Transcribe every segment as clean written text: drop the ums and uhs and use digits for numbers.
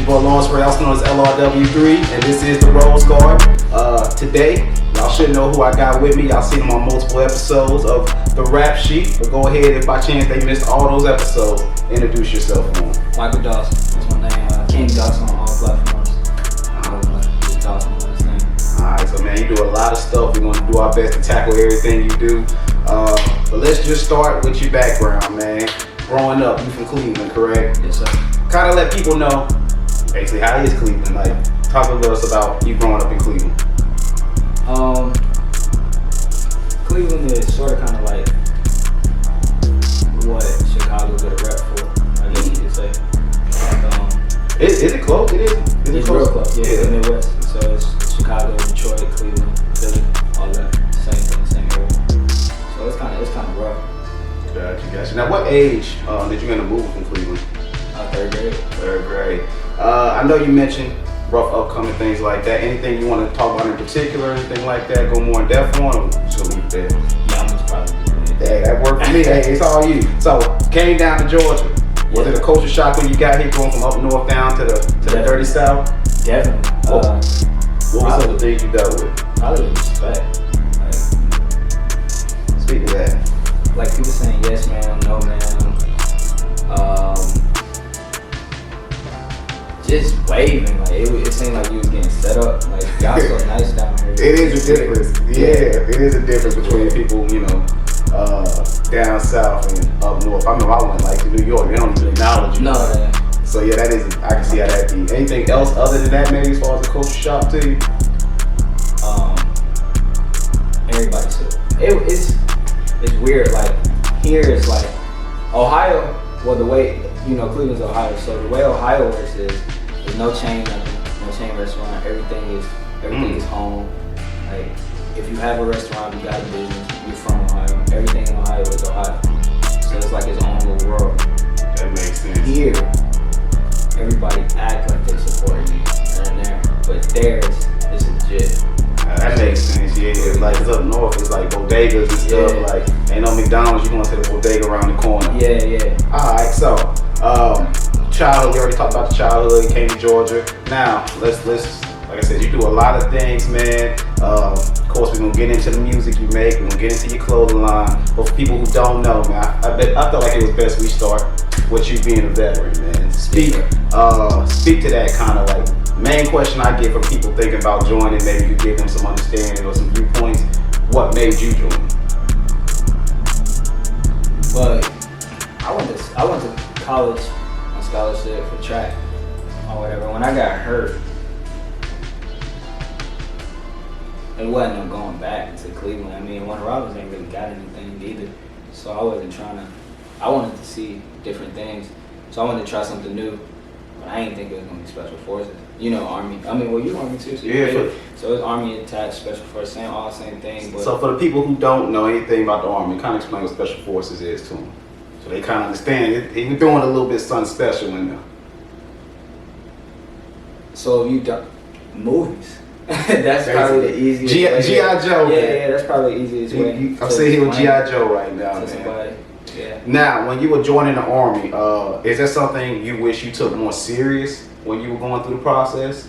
boy Monfrier, also known as LRW3, and this is the Rose Guard. Today, y'all should know who I got with me. Y'all seen him on multiple episodes of the Rap Sheet. But go ahead, if by chance they missed all those episodes, introduce yourself for him. Michael Dawson, that's my name. King Dawson on all platforms. Just Dawson on his name. Alright, so man, you do a lot of stuff. We're gonna do our best to tackle everything you do. But let's just start with your background, man. Growing up, you from Cleveland, correct? Yes, sir. Kind of let people know, basically, how is Cleveland? Like, talk to us about you growing up in Cleveland. Cleveland is sort of kind of like what Chicago get a rep for, I guess you could say. Like, Is it close? It is. It's real close, yeah, in the Midwest. So it's Chicago, Detroit, Cleveland, Philly, all that, same thing, same area. So it's kind of rough. Gotcha. Now, what age did you end up moving from Cleveland? Third grade. Third grade. I know you mentioned rough upcoming things like that. Anything you want to talk about in particular, anything like that? Go more in depth on, or just leave it there? Yeah, I'm just probably doing it. Hey, that worked for me. Hey, it's all you. So, came down to Georgia. Was it a culture shock when you got here, going from up north down to the dirty south? Definitely. What was some of the things you dealt with? Probably respect. Speak to that. Like people saying yes ma'am, no ma'am. Just waving, like it seemed like you was getting set up. Like y'all so nice down here. It is a difference. Yeah, it is a difference between people, down south and up north. I remember I went like to New York. They don't even acknowledge you. No, yeah. So yeah, that is. I can see how that be. Anything else other than that, maybe as far as the culture shock to you? Everybody said it's weird. Like here it's like Ohio. Well, the way Cleveland's Ohio. So the way Ohio works is there's no chain, nothing, no chain restaurant. Everything is home. Like if you have a restaurant, you got a business. You're from Ohio. Everything in Ohio is Ohio. So it's like its own little world. That makes sense. Here, everybody act like they support you and there, but theirs is legit. That makes sense, yeah. Like it's up north, it's like bodegas and stuff. Yeah. Like ain't no McDonald's, you going to the bodega around the corner. Yeah. Alright, so childhood, we already talked about the childhood, you came to Georgia. Now, let's like I said, you do a lot of things, man. Of course, we're gonna get into the music you make, we're gonna get into your clothing line. But for people who don't know, man, I felt like it was best we start with you being a veteran, man. Speak to that kind of like main question I get from people thinking about joining. Maybe you give them some understanding or some viewpoints. What made you join? But I went to college on scholarship for track or whatever. When I got hurt, it wasn't no going back to Cleveland. I mean, Warner Robins ain't really got anything either, so I wasn't trying to. I wanted to see different things, so I wanted to try something new. But I didn't think it was gonna be special forces. Army. I mean, well, you Army too, so so it's Army attached, special forces, same thing. But so for the people who don't know anything about the Army, kind of explain what special forces is to them, so they kind of understand. You're doing a little bit something special in there. So if you done movies, that's probably the easiest. G.I. Joe. Yeah, that's probably the easiest way. I'm sitting here with G.I. Joe right now, man. Somebody. Yeah. Now, when you were joining the Army, is that something you wish you took more serious when you were going through the process?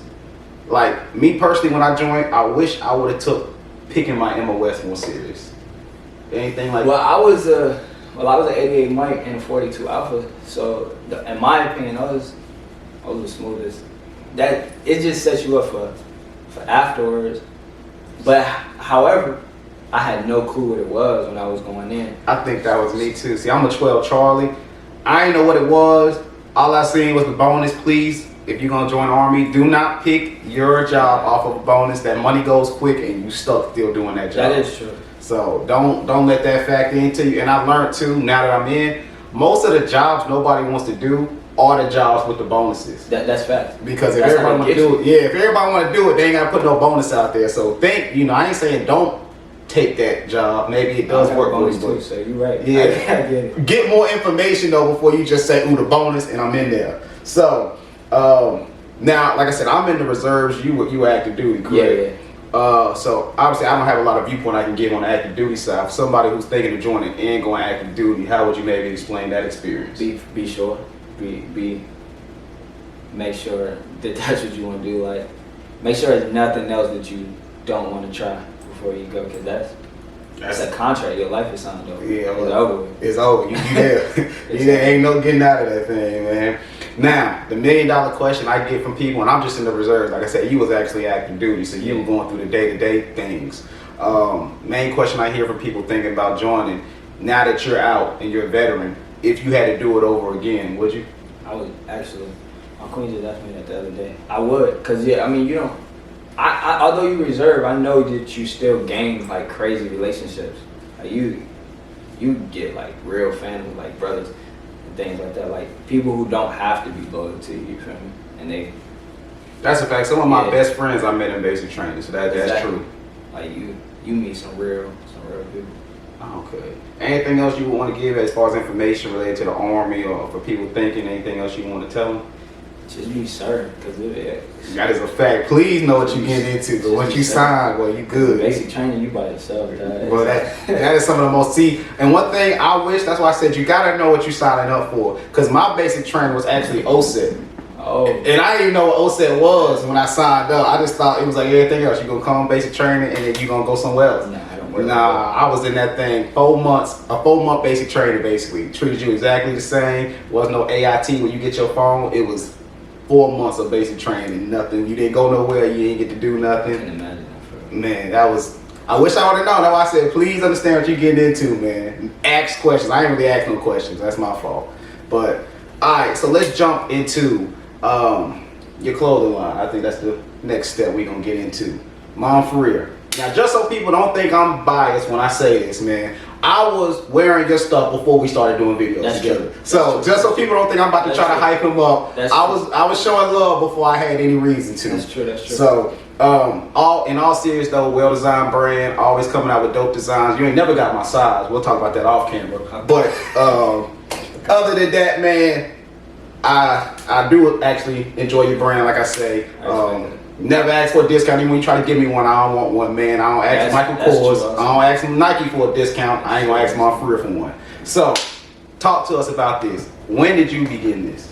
Like me personally, when I joined, I wish I would have took picking my MOS more serious. Anything like? Well, I was an 88 Mike and a 42 Alpha. So, in my opinion, those the smoothest. That it just sets you up for afterwards. But however, I had no clue what it was when I was going in. I think that was me too. See, I'm a 12 Charlie. I didn't know what it was. All I seen was the bonus. Please, if you're gonna join the Army, do not pick your job off of a bonus. That money goes quick and you stuck still doing that job. That is true. So don't let that factor into you. And I learned too, now that I'm in, most of the jobs nobody wants to do are the jobs with the bonuses. That's fact. Because if everybody want to do it, if everybody want to do it, they ain't gotta put no bonus out there. So I ain't saying don't take that job. Maybe it does work for you. Too, so you're right. Yeah. I get it. Get more information though before you just say, ooh, the bonus and I'm in there. So now, like I said, I'm in the reserves. You were active duty, correct? Yeah. So obviously I don't have a lot of viewpoint I can give on the active duty side. For somebody who's thinking of joining and going active duty, how would you maybe explain that experience? Be sure. Be make sure that that's what you want to do. Like, make sure there's nothing else that you don't want to try before you go, because that's a contract. Your life is signed over. Yeah, it's over with. It's over. You there. Ain't no getting out of that thing, man. Now, the $1 million question I get from people, and I'm just in the reserves. Like I said, you was actually active duty, so you were going through the day-to-day things. Main question I hear from people thinking about joining, now that you're out and you're a veteran, if you had to do it over again, would you? I would actually. My queen just asked me that the other day. I would, cause yeah, I mean, you don't. Although you reserve, I know that you still gain like crazy relationships. Like you get like real family, like brothers and things like that. Like people who don't have to be loyal to you, you feel me? And that's a fact. Some of my best friends I met in basic training, so that's exactly. true. Like you meet some real people. Okay. Anything else you would want to give as far as information related to the Army, or for people thinking, anything else you want to tell them? Just be certain, because that is a fact. Please know what you get into, but once you sign, well, you good. Basic training, you by yourself. Well, that is some of the most, and one thing I wish, that's why I said you gotta know what you're signing up for, because my basic training was actually OSET. Oh. And I didn't even know what OSET was when I signed up. I just thought it was like everything else. You're gonna come basic training and then you're gonna go somewhere else. Nah, I was in that thing 4 months, a 4-month basic training basically. Treated you exactly the same. Was no AIT when you get your phone. It was 4 months of basic training, nothing. You didn't go nowhere, you didn't get to do nothing. I can imagine that. Man, I wish I would have known. That's why I said, please understand what you're getting into, man. Ask questions. I ain't really ask no questions. That's my fault. But, all right, so let's jump into your clothing line. I think that's the next step we're going to get into. Monfrier. Now, just so people don't think I'm biased when I say this, man, I was wearing your stuff before we started doing videos together. So just so people don't think I'm about to try to hype him up, I was showing love before I had any reason to. That's true. So in all serious though, well-designed brand, always coming out with dope designs. You ain't never got my size. We'll talk about that off camera. But other than that, man, I do actually enjoy your brand. Like I say, never ask for a discount. Even when you try to give me one, I don't want one, man. I don't ask Michael Kors. I don't ask Nike for a discount. I ain't gonna ask Monfrier for one. So, talk to us about this. When did you begin this?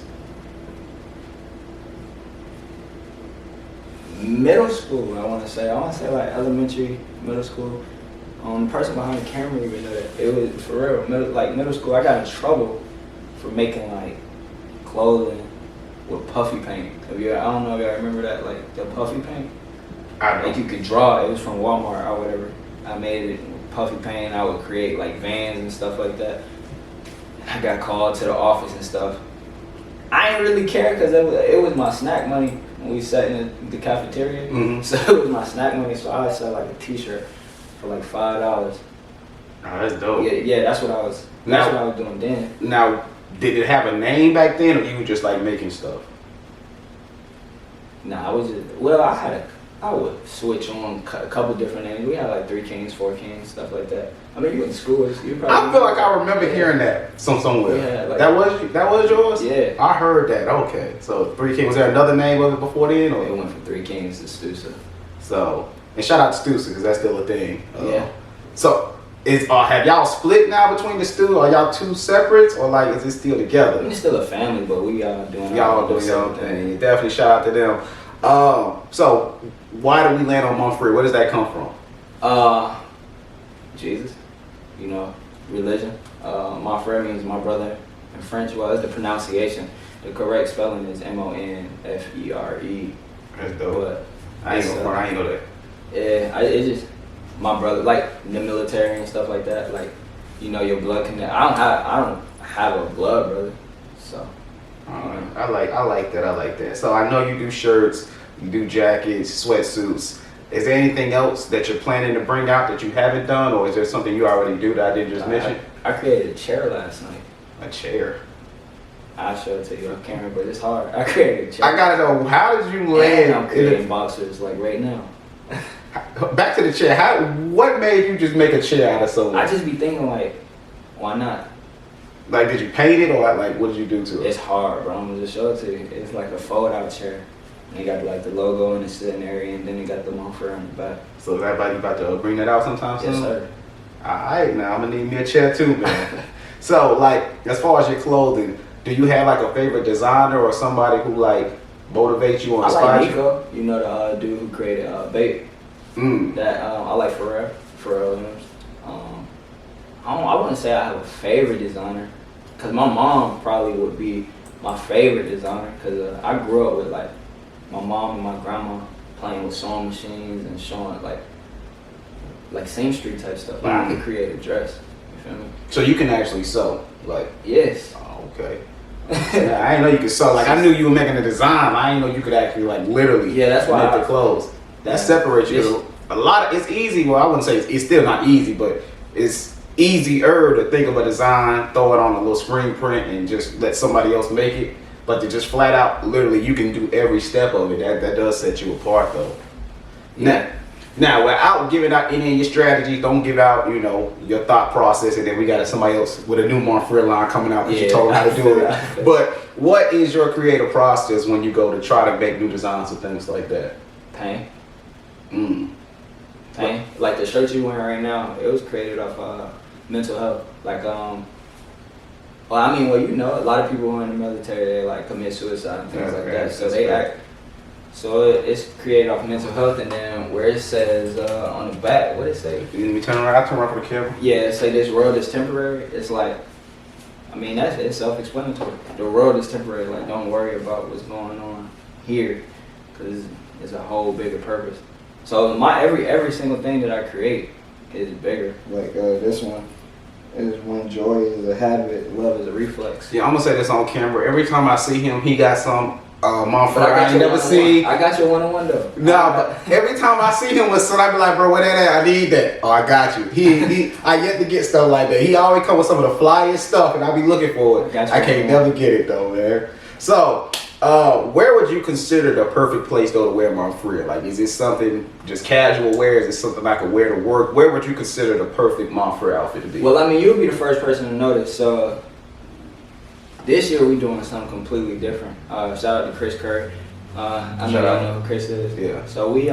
Middle school, I want to say like elementary, middle school. The person behind the camera even knew that. It was for real. Middle school, I got in trouble for making like clothing with puffy paint. I don't know if y'all remember that, like the puffy paint. I know. Like you could draw it. It was from Walmart or whatever. I made it with puffy paint. I would create like vans and stuff like that. I got called to the office and stuff. I didn't really care because it was my snack money when we sat in the cafeteria. Mm-hmm. So it was my snack money. So I would sell like a T-shirt for like $5. Oh, that's dope. Yeah, that's what I was. That's what I was doing then. Now, did it have a name back then, or you were just like making stuff? Nah, I was just I would switch on a couple different names. We had like 3 Kings, 4 Kings, stuff like that. I mean, you went to school. You probably. I feel like I remember hearing that somewhere. Yeah, like, that was yours. Yeah, I heard that. Okay, so 3 Kings. Was there another name of it before then, or it went from 3 Kings to Stusa. So, and shout out to Stusa because that's still a thing. Yeah. So. Have y'all split now between the studio? Are y'all 2 separates, or like is it still together? We're still a family, but we are doing y'all doing your own thing. Definitely shout out to them. So why did we land on Monfrier? Where does that come from? Jesus, religion. Monfrier means my brother in French. Well, it's the pronunciation. The correct spelling is Monfrere. That's dope. But I ain't know that. Yeah, it's just my brother, like the military and stuff like that. Like, your blood connect. I don't have a blood brother, so. I like that. So I know you do shirts, you do jackets, sweatsuits. Is there anything else that you're planning to bring out that you haven't done, or is there something you already do that I didn't just mention? I created a chair last night. A chair? I'll show it to you on camera, but it's hard. I created a chair. I gotta know, how did you land? And I'm creating boxers like right now. Back to the chair. What made you just make a chair out of something? I just be thinking like, why not? Like, did you paint it, or like what did you do to it? It's hard, bro. I'm gonna just show it to you. It's like a fold-out chair. And you got like the logo in the sitting area, and then you got the Monfrier on the back. So is everybody about to bring that out sometime soon? Yes, sir. Alright, now I'm gonna need me a chair too, man. So, like, as far as your clothing, do you have like a favorite designer or somebody who like motivate you or I inspire like you? Nico, you know the dude who created Bait. That I like Pharrell Williams. I wouldn't say I have a favorite designer, cause my mom probably would be my favorite designer, cause I grew up with like my mom and my grandma playing with sewing machines and showing like seamstress type stuff. Like I could create a dress. You feel me? So you can actually sew, like. Yes. Oh, okay. Yeah, I didn't know you could sew. Like I knew you were making a design. I didn't know you could actually like literally. Yeah, that's why make the clothes. That separates you. A lot of it's easy. Well, I wouldn't say it's still not easy, but it's easier to think of a design, throw it on a little screen print, and just let somebody else make it. But to just flat out, literally, you can do every step of it. That does set you apart, though. Yeah. Now, without giving out any of your strategies, don't give out, your thought process, and then we got somebody else with a new Monfrier line coming out because you told them how to do it. But what is your creative process when you go to try to make new designs and things like that? Pain. Pain. Like the shirt you wearing right now, it was created off mental health. Like, a lot of people who are in the military, they like commit suicide and things like that. So So it's created off mental health, and then where it says on the back, what it say? Let me turn around. I turn around for the camera. Yeah, it say this world is temporary. It's like, it's self-explanatory. The world is temporary. Like, don't worry about what's going on here, because it's a whole bigger purpose. So my every single thing that I create is bigger. Like this one is when joy is a habit, love is a reflex. Yeah, I'm gonna say this on camera. Every time I see him, he got some Monfrier I ain't never seen. I got your one-on-one though. No, but every time I see him with something, I be like, bro, where that at? I need that. Oh, I got you. I yet to get stuff like that. He always come with some of the flyest stuff, and I be looking for it. I can't never get it though, man. So, where would you consider the perfect place though to wear Monfrier? Like, is it something just casual wear? Is it something I could wear to work? Where would you consider the perfect Monfrier outfit to be? Well, you'll be the first person to notice. So this year we doing something completely different. Shout out to Chris Curry. I know y'all know who Chris is. Yeah. So we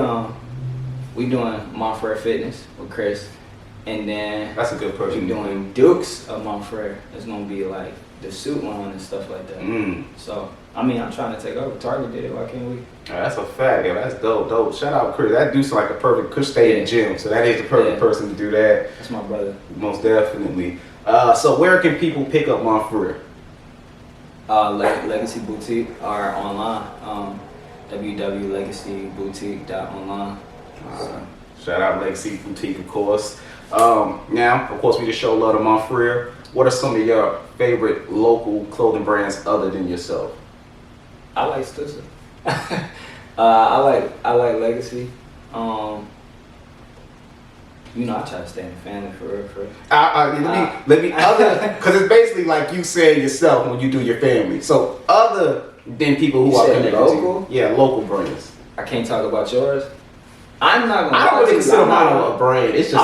doing Monfrier Fitness with Chris, and then that's a good person. We doing Dukes of Monfrier. It's gonna be like the suit line and stuff like that. So I'm trying to take over. Target did it. Why can't we? That's a fact. Yeah, that's dope. Shout out Chris. That dude's like a perfect. Chris stayed in the gym, so that is the perfect person to do that. That's my brother. Most definitely. So where can people pick up Monfrier? Legacy Boutique or online. www.legacyboutique.online. Shout out Legacy Boutique, of course. Now, of course, we just show love to Monfrier. What are some of your favorite local clothing brands other than yourself? I like Stussy. I like Legacy. I try to stay in the family for real. Let me because it's basically like you saying yourself when you do your family. So other than people who are connected local? to you. Yeah, local brands. I can't talk about yours. I'm not gonna. I don't really consider mine a brand. It's just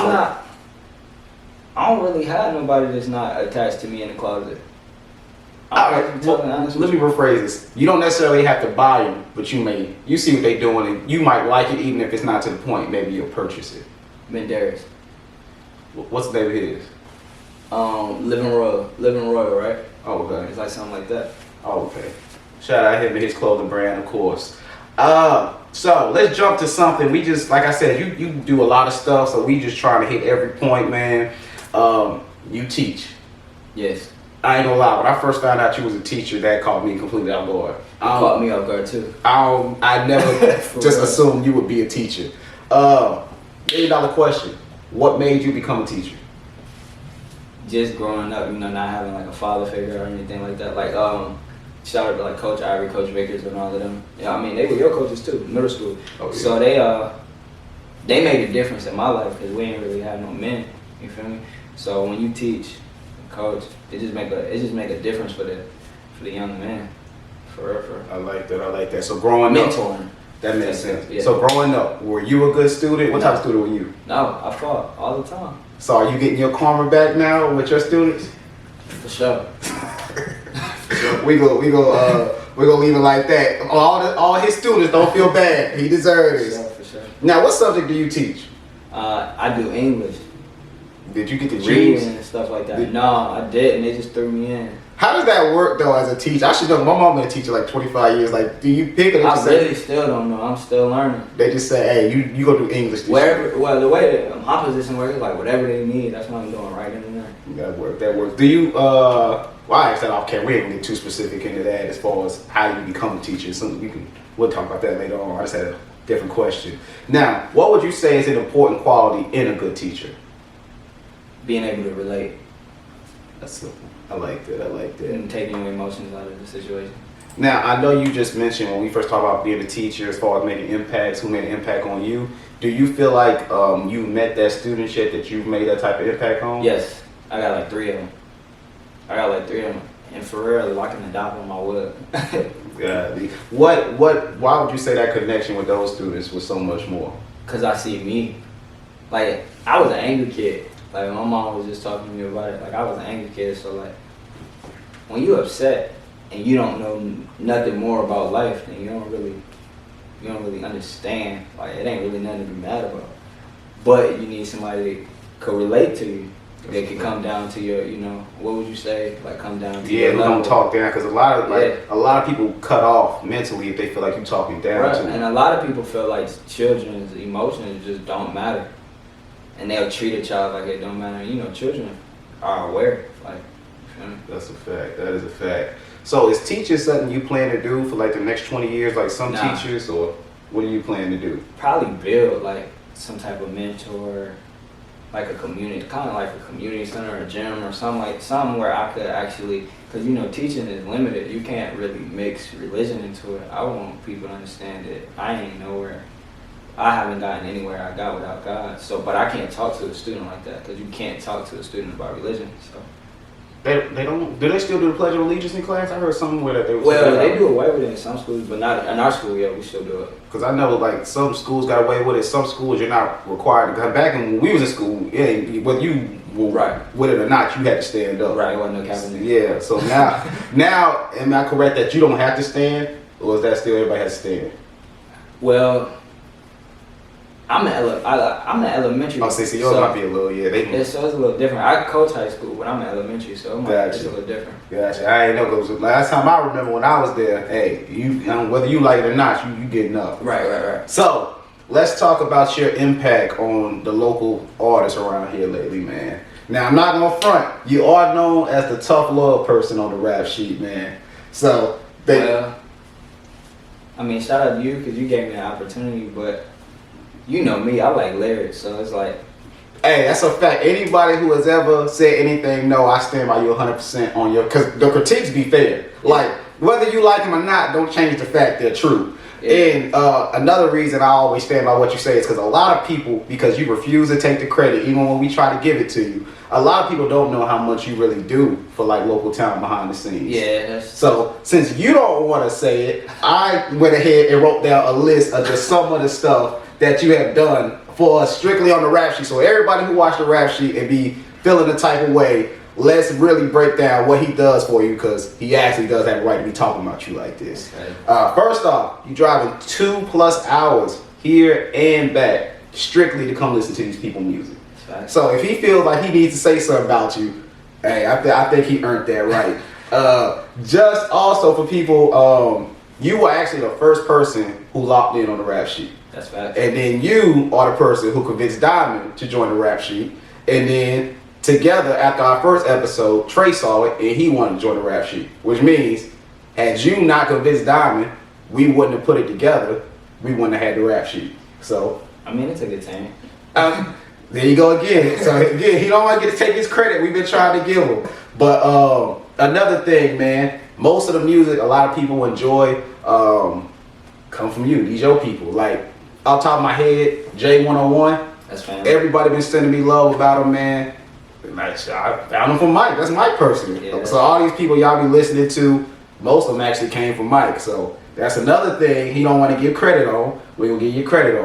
I don't really have nobody that's not attached to me in the closet. Let me rephrase this. You don't necessarily have to buy them, but you see what they're doing, and you might like it even if it's not to the point. Maybe you'll purchase it. Menderes. What's the name of his? Living Royal, right? Oh, okay. It's like something like that. Oh, okay. Shout out him and his clothing brand, of course. So let's jump to something. We just, like I said, you do a lot of stuff, so we just trying to hit every point, man. You teach. Yes. I ain't gonna lie, when I first found out you was a teacher, that caught me completely off guard. Caught me off guard too. I never just assumed you would be a teacher. $1 million question. What made you become a teacher? Just growing up, not having like a father figure or anything like that. Like, shout out to like Coach Ivory, Coach Vickers, and all of them. Yeah, they were your coaches too, middle school. Oh, yeah. So they made a difference in my life because we didn't really have no men. You feel me? So when you teach, coach, it just make a difference for the young man. For real. I like that. So growing up, mentoring. That makes sense. Yeah. So growing up, were you a good student? What type of student were you? No, I fought all the time. So are you getting your karma back now with your students? For sure. We go leave it like that. All his students, don't feel bad. He deserves it. For sure. Now, what subject do you teach? I do English. Did you get to choose? reading and stuff like that. No, I didn't. They just threw me in. How does that work though as a teacher? I should know. My mom been a teacher like 25 years. Like, do you pick it? I really still don't know. I'm still learning. They just say, hey, you go do English this year. Well, the way that my position works, like whatever they need, that's what I'm doing right in there. That works. Do you, well, I asked that off camera. We ain't gonna get too specific into that as far as how you become a teacher. We'll talk about that later on. I just had a different question. Now, what would you say is an important quality in a good teacher? Being able to relate. That's simple. I like that. And taking your emotions out of the situation. Now, I know you just mentioned when we first talked about being a teacher as far as making impacts, who made an impact on you. Do you feel like you met that student yet that you've made that type of impact on? Yes. I got like 3 of them. And for real, locking the dot on my wood. Yeah. Why would you say that connection with those students was so much more? Because I see me. Like, I was an angry kid. Like, my mom was just talking to me about it. Like, I was an angry kid, so like, when you upset and you don't know nothing more about life, then you don't really understand. Like, it ain't really nothing to be mad about. But you need somebody that could relate to you. They can come down to your, what would you say? Like, come down to your we level. don't talk down because a lot of people cut off mentally if they feel like you talking down to them. And a lot of people feel like children's emotions just don't matter. And they'll treat a child like it don't matter. Children are aware. Like, that's a fact. That is a fact. So is teaching something you plan to do for like the next 20 years, like some teachers, or what do you plan to do? Probably build like some type of mentor, like a community, kind of like a community center or a gym or something where I could actually, because teaching is limited. You can't really mix religion into it. I want people to understand that I ain't nowhere. I haven't gotten anywhere I got without God. So, but I can't talk to a student like that because you can't talk to a student about religion. So. They don't. Do they still do the Pledge of Allegiance in class? I heard somewhere that they. They do away with it in some schools, but not in our school. Yeah, we still do it. Because I know like some schools got away with it. Some schools you're not required to come back. And when we was in school, whether you were with it or not, you had to stand up. Right. It wasn't no cabinet. Yeah. So now, am I correct that you don't have to stand, or is that still everybody has to stand? Well, I'm an elementary. Oh, see, yours might be a little, So it's a little different. I coach high school, but I'm an elementary, so it's a little different. Gotcha. I ain't know because last time I remember when I was there, hey, whether you like it or not, you getting up. Right. So let's talk about your impact on the local artists around here lately, man. Now I'm not gonna front. You are known as the tough love person on the rap sheet, man. So shout out to you because you gave me an opportunity, but. You know me, I like lyrics, so it's like... Hey, that's a fact. Anybody who has ever said anything, no, I stand by you 100% on your... Because the critiques be fair. Yeah. Like, whether you like them or not, don't change the fact they're true. Yeah. And another reason I always stand by what you say is because a lot of people, because you refuse to take the credit, even when we try to give it to you, a lot of people don't know how much you really do for, like, local talent behind the scenes. Yeah. So, since you don't want to say it, I went ahead and wrote down a list of just some of the stuff that you have done for us strictly on the rap sheet. So everybody who watched the rap sheet and be feeling the type of way, let's really break down what he does for you because he actually does have a right to be talking about you like this. Okay. First off, you driving 2+ hours here and back strictly to come listen to these people's music. Okay. So if he feels like he needs to say something about you, hey, I think he earned that right. Just also for people, you were actually the first person who locked in on the rap sheet. That's fact. And then you are the person who convinced Diamond to join the rap sheet. And then together, after our first episode, Trey saw it and he wanted to join the rap sheet. Which means, had you not convinced Diamond, we wouldn't have put it together. We wouldn't have had the rap sheet. So, it's a good thing. There you go again. So again, he don't want to get to take his credit. We've been trying to give him. But another thing, man, most of the music a lot of people enjoy come from you. These your people. Like, off the top of my head, J101. That's family. Everybody been sending me love about him, man. I found him from Mike. That's Mike personally. Yeah. So all these people y'all be listening to, most of them actually came from Mike. So that's another thing he don't want to give credit on. We gonna give you credit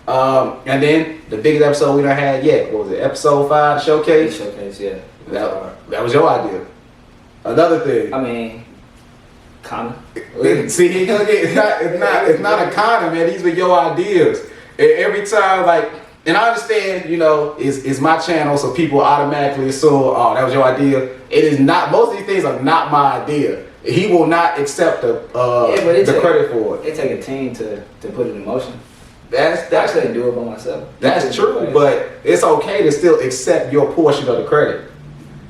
on. And then the biggest episode we done had yet. What was it? Episode 5, the showcase. The showcase, yeah. That was your idea. Another thing. Kinda. See, it's not a kinda, man. These were your ideas. And every time, like, And I understand, you know, it's my channel, so people automatically assume, oh, that was your idea. It is not. Most of these things are not my idea. He will not accept the credit for it. It take a team to put it in motion. That's I couldn't do it by myself. That's true, but it's okay to still accept your portion of the credit.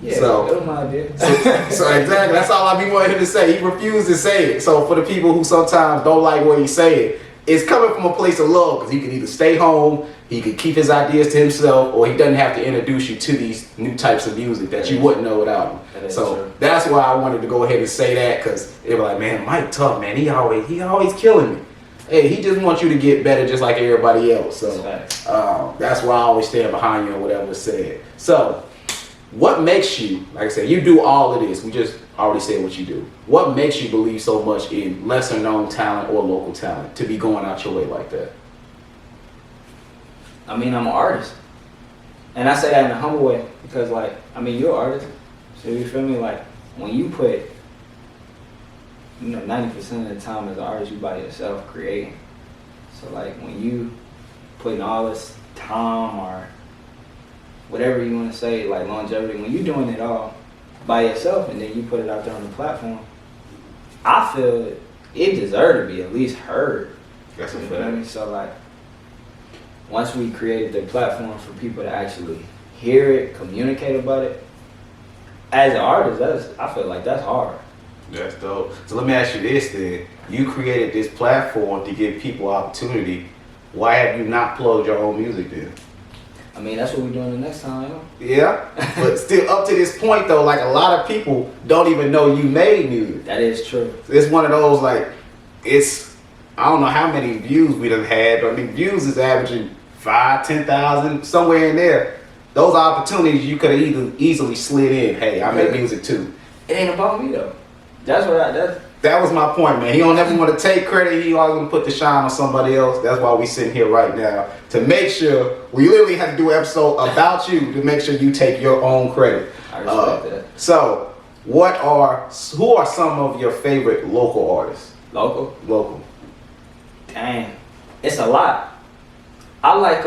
Yeah, so it was my idea. so exactly, that's all I be wanting him to say. He refused to say it. So for the people who sometimes don't like what he's saying, it's coming from a place of love because he can either stay home, he could keep his ideas to himself, or he doesn't have to introduce you to these new types of music that you wouldn't know without him. So true. That's why I wanted to go ahead and say that, because they were like, man, Mike tough, man. He always killing me. Hey, he just wants you to get better just like everybody else. So that's why I always stand behind you on whatever is said. So what makes you, like I said, you do all of this. We just already said what you do. What makes you believe so much in lesser known talent or local talent to be going out your way like that? I mean, I'm an artist. And I say that in a humble way because, like, I mean, you're an artist. So you feel me? Like, when you put, 90% of the time as an artist, you by yourself creating. So, like, when you putting all this time or whatever you want to say, like longevity, when you're doing it all by yourself and then you put it out there on the platform, I feel it deserved to be at least heard. That's a You fact. feel me? So, like, once we created the platform for people to actually hear it, communicate about it, as an artist, I feel like that's hard. That's dope. So let me ask you this then. You created this platform to give people opportunity. Why have you not plugged your own music then? I mean, that's what we're doing the next time, Yeah, but still up to this point though, like a lot of people don't even know you made music. That is true. It's one of those like, I don't know how many views we done had, but I mean views is averaging 5,000, 10,000, somewhere in there. Those are opportunities you could have easily slid in. Hey, I make music too. It ain't about me though. That was my point, man. He don't ever want to take credit. He always want to put the shine on somebody else. That's why we sitting here right now, to make sure we literally had to do an episode about you to make sure you take your own credit. I respect that. So, who are some of your favorite local artists? Local. Dang, it's a lot. I like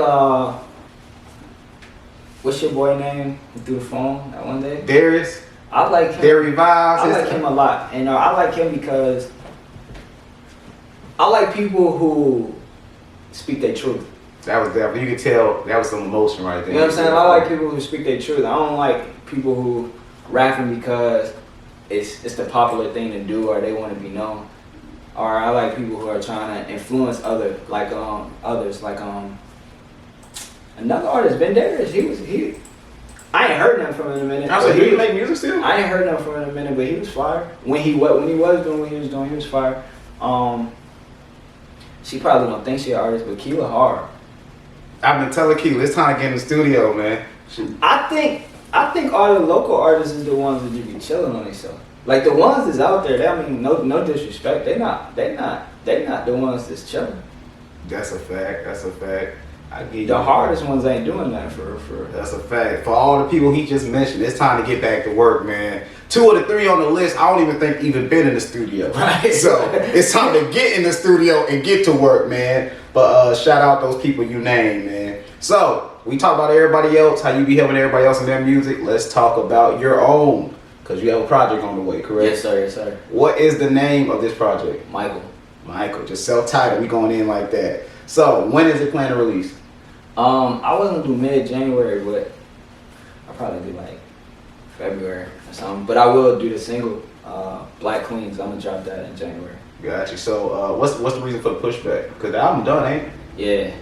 what's your boy name through the phone that one day? Darius. I like him. Derry Vibes. I like him a lot, and I like him because I like people who speak their truth. That was definitely, you could tell that was some emotion right there. You know what I'm saying? I like people who speak their truth. I don't like people who rapping because it's the popular thing to do or they want to be known. Or I like people who are trying to influence others, like another artist, Ben Darius. He I ain't heard nothing from him in a minute. I was like, do you make music still? I ain't heard nothing from him in a minute, but he was fire. When he was doing what he was doing, he was fire. She probably don't think she an artist, but Keela hard. I've been telling Keela, it's time to get in the studio, man. I think all the local artists is the ones that you be chilling on themselves. Like the ones that's out there, I mean, no disrespect. They not the ones that's chilling. That's a fact. I get you. The hardest ones ain't doing that for. That's a fact. For all the people he just mentioned, it's time to get back to work, man. 2 of the 3 on the list, I don't even think even been in the studio. Right. So it's time to get in the studio and get to work, man. But shout out those people you named, man. So we talk about everybody else, how you be helping everybody else in their music. Let's talk about your own, because you have a project on the way, correct? Yes, sir. What is the name of this project? Michael, just self-titled. We going in like that. So when is it planned to release? I was gonna do mid-January, but I'll probably do like February or something. But I will do the single, Black Queens. I'm gonna drop that in January. Gotcha. So what's the reason for the pushback? Because the album done, ain't it? Yeah,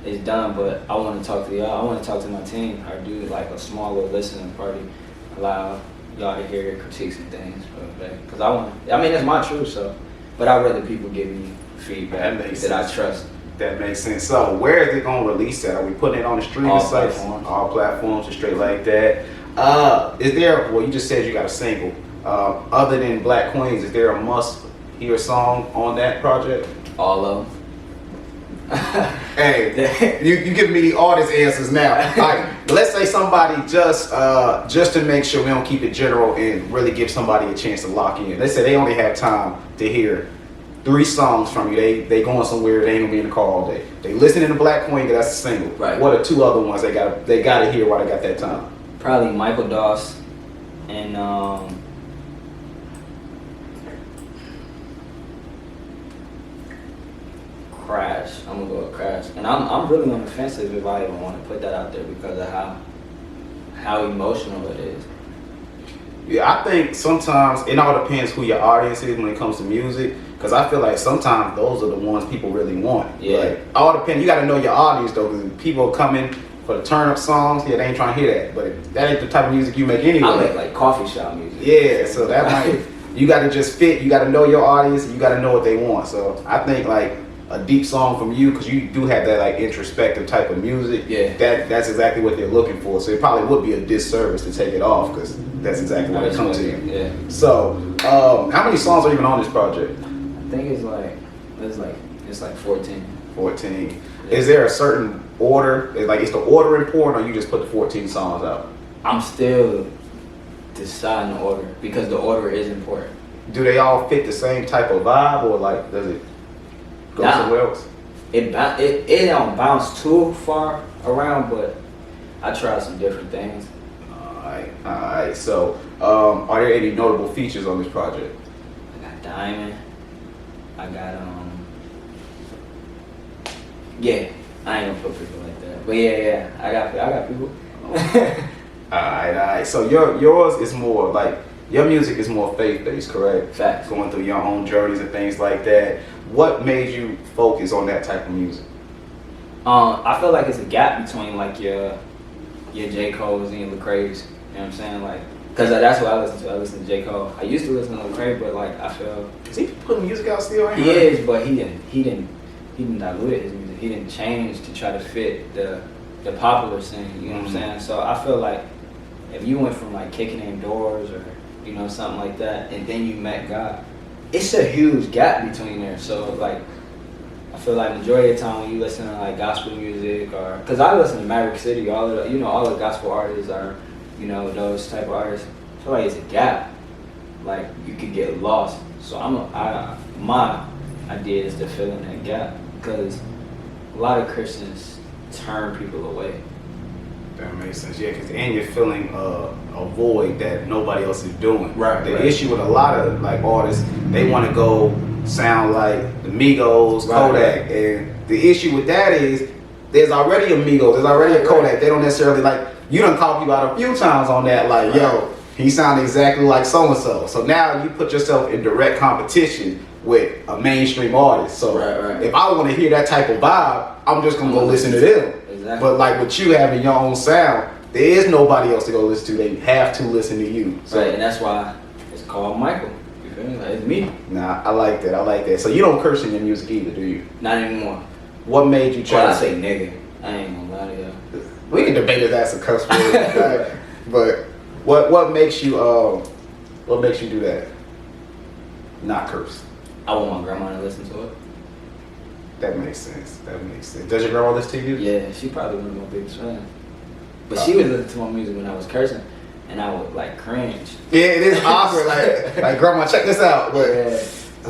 it's done, but I want to talk to y'all. I want to talk to my team. I do like a small little listening party, allow y'all to hear critiques and things. Because I mean, it's my truth, so. But I'd rather people give me feedback that I trust. That makes sense. So where is it going to release at? Are we putting it on the streaming sites? All platforms, just straight like that. Is there, well, you just said you got a single. Other than Black Queens, is there a must-hear song on that project? All of them. Hey, you giving me the artist answers now. Like, let's say somebody just to make sure we don't keep it general and really give somebody a chance to lock in. Let's say they only have time to hear 3 songs from you. They going somewhere. They ain't gonna be in the car all day. They listening to Black Queen. That's a single. Right. What are 2 other ones they gotta hear while they got that time? Probably Michael Doss and Crash. I'm gonna go with Crash. And I'm really on the fence if I even want to put that out there because of how emotional it is. Yeah, I think sometimes it all depends who your audience is when it comes to music. Cause I feel like sometimes those are the ones people really want. Yeah. Like, all depends. You got to know your audience though, because people coming for the turn up songs. Yeah, they ain't trying to hear that. But that ain't the type of music you make anyway. I make like coffee shop music. Yeah, so that might. You got to just fit. You got to know your audience. And you got to know what they want. So I think like a deep song from you, because you do have that like introspective type of music. Yeah. That's exactly what they're looking for. So it probably would be a disservice to take it off, because that's exactly what it comes to. Yeah. So how many songs are even on this project? I think it's like 14. 14. Yeah. Is there a certain order? Is the order important, or you just put the 14 songs out? I'm still deciding the order because the order is important. Do they all fit the same type of vibe, or like does it go somewhere else? It don't bounce too far around, but I tried some different things. Alright. So are there any notable features on this project? I got Diamond. I got yeah. I ain't gonna put people like that, but yeah. I got people. Alright. So yours is more like, your music is more faith-based, correct? Facts. Going through your own journeys and things like that. What made you focus on that type of music? I feel like it's a gap between like your J. Cole's and your Lecrae's. You know what I'm saying? Like, cause that's what I listen to. I listen to J. Cole. I used to listen to Lecrae, but like I feel Is he putting music out still? he is, but he didn't dilute his music. He didn't change to try to fit the popular scene. You know what I'm saying? So I feel like if you went from like kicking in doors or something like that, and then you met God, it's a huge gap between there. So like, I feel like majority of the time when you listen to like gospel music, or because I listen to Maverick City, all the gospel artists are, those type of artists. I feel like it's a gap. Like you could get lost. So my idea is to fill in that gap, because a lot of Christians turn people away. That makes sense, yeah, and you're feeling a void that nobody else is doing. Right. The issue with a lot of like artists, they want to go sound like the Migos, Kodak, Right. and the issue with that is there's already a Migos, there's already a Kodak. They don't necessarily like. You done called people out a few times on that, like, yo, he sounded exactly like so and so. So now you put yourself in direct competition with a mainstream artist. So Right. if I want to hear that type of vibe, I'm just gonna go listen to them. Exactly. But like with you having your own sound, there is nobody else to go listen to. They have to listen to you. So Right, and that's why it's called Michael. You feel me? Like, it's me. nah, I like that. So you don't curse in your music either, do you? Not anymore. What made you try Well, I to say nigga. I ain't gonna lie to you. We can debate if that's a curse word, right? But what makes you do that? Not curse. I want my grandma to listen to it. That makes sense. Does your grandma listen to you? Yeah, she probably one of my biggest fans. But she would listen to my music when I was cursing, and I would like cringe. Yeah, it is awkward. like grandma, check this out. But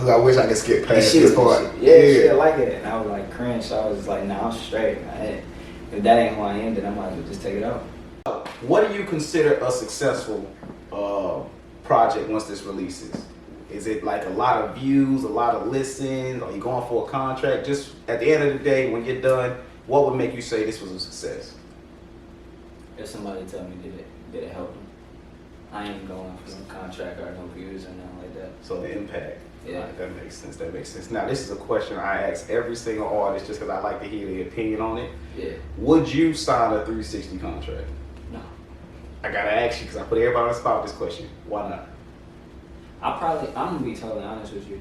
I wish I could skip past this part. She didn't like it, and I would like cringe. So I was just like, nah, I'm straight. If that ain't who I am, then I might as well just take it out. What do you consider a successful project once this releases? Is it like a lot of views, a lot of listens? Are you going for a contract? Just at the end of the day, when you're done, what would make you say this was a success? If somebody tell me did it help them, I ain't going for no contract or no views or nothing like that. So the impact. Yeah. Right, that makes sense. Now, this is a question I ask every single artist just because I like to hear their opinion on it. Yeah. Would you sign a 360 contract? No. I gotta ask you because I put everybody on the spot with this question. Why not? I'm gonna be totally honest with you.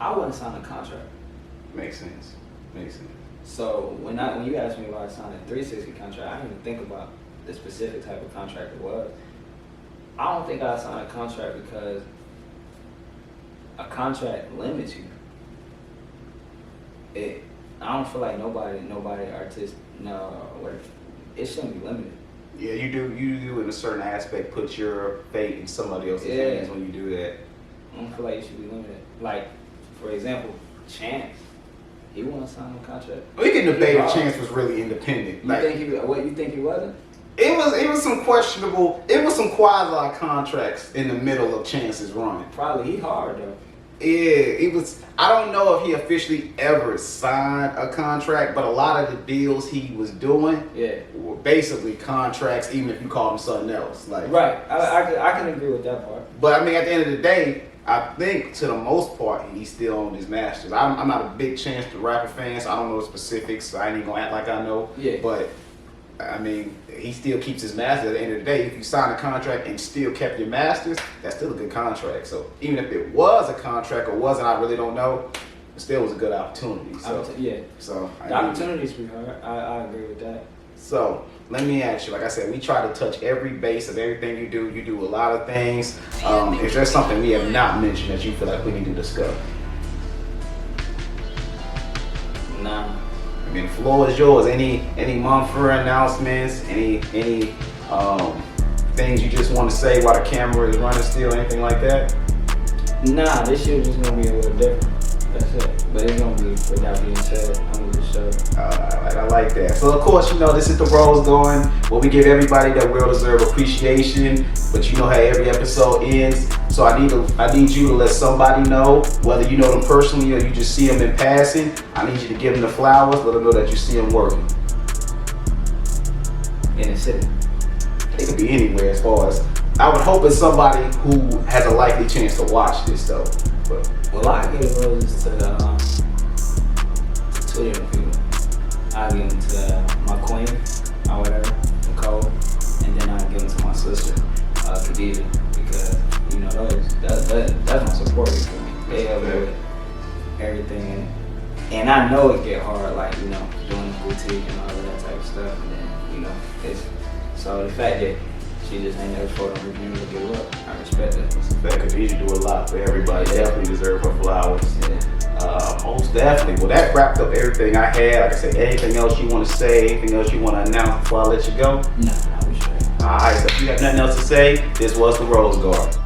I wouldn't sign a contract. Makes sense. So when you asked me why I signed a 360 contract, I didn't even think about the specific type of contract it was. I don't think I signed a contract because a contract limits you. I don't feel like nobody artist, it shouldn't be limited. Yeah, you do in a certain aspect put your fate in somebody else's hands when you do that. I don't feel like you should be limited. Like, for example, Chance, he won't sign a contract. We can debate if He Chance was really independent. You think he wasn't? It was some questionable. It was some quasi contracts in the middle of Chance's run. Probably he hard though. Yeah, it was. I don't know if he officially ever signed a contract, but a lot of the deals he was doing, were basically contracts, even if you call them something else. Like, right, I can agree with that part. But I mean, at the end of the day, I think to the most part he still owned his masters. I'm not a big Chance the Rapper fan, so I don't know the specifics. So I ain't even gonna act like I know. Yeah. But I mean, he still keeps his masters. At the end of the day, if you sign a contract and still kept your masters, that's still a good contract. So even if it was a contract or wasn't, I really don't know. It still was a good opportunity. So So the opportunity's pretty hard. I agree with that. So let me ask you, like I said, we try to touch every base of everything you do. You do a lot of things. Is there something we have not mentioned that you feel like we need to discuss? Nah. I mean, the floor is yours. Any Monfrier announcements? Any things you just want to say while the camera is running still? Anything like that? Nah, this year just gonna be a little different. That's it. But it's gonna be, with that being said, I'm gonna just show. I like that. So of course, you know, this is the Rose Going, where we give everybody that well-deserved appreciation. But you know how every episode ends. So I need you to let somebody know, whether you know them personally or you just see them in passing. I need you to give them the flowers. Let them know that you see them working. In the city. It could be anywhere. As far as I would hope it's somebody who has a likely chance to watch this though. But well, I give roses to two different people. I give them to my queen, or whatever, Nicole, and then I give them to my sister, Khadijah, because you know that's my support for me. They help me with everything, and I know it get hard, like you know, doing the boutique and all of that type of stuff, and then you know, so the fact that she just ain't never told them review to give up, I respect that. it's a fact, Khadijah do a lot for everybody. Definitely deserve her flowers. Most definitely. Well, that wrapped up everything I had. Like I said, anything else you want to say? Anything else you want to announce before I let you go? Nah, we straight. All right. So if you have nothing else to say, this was the Rose Garden.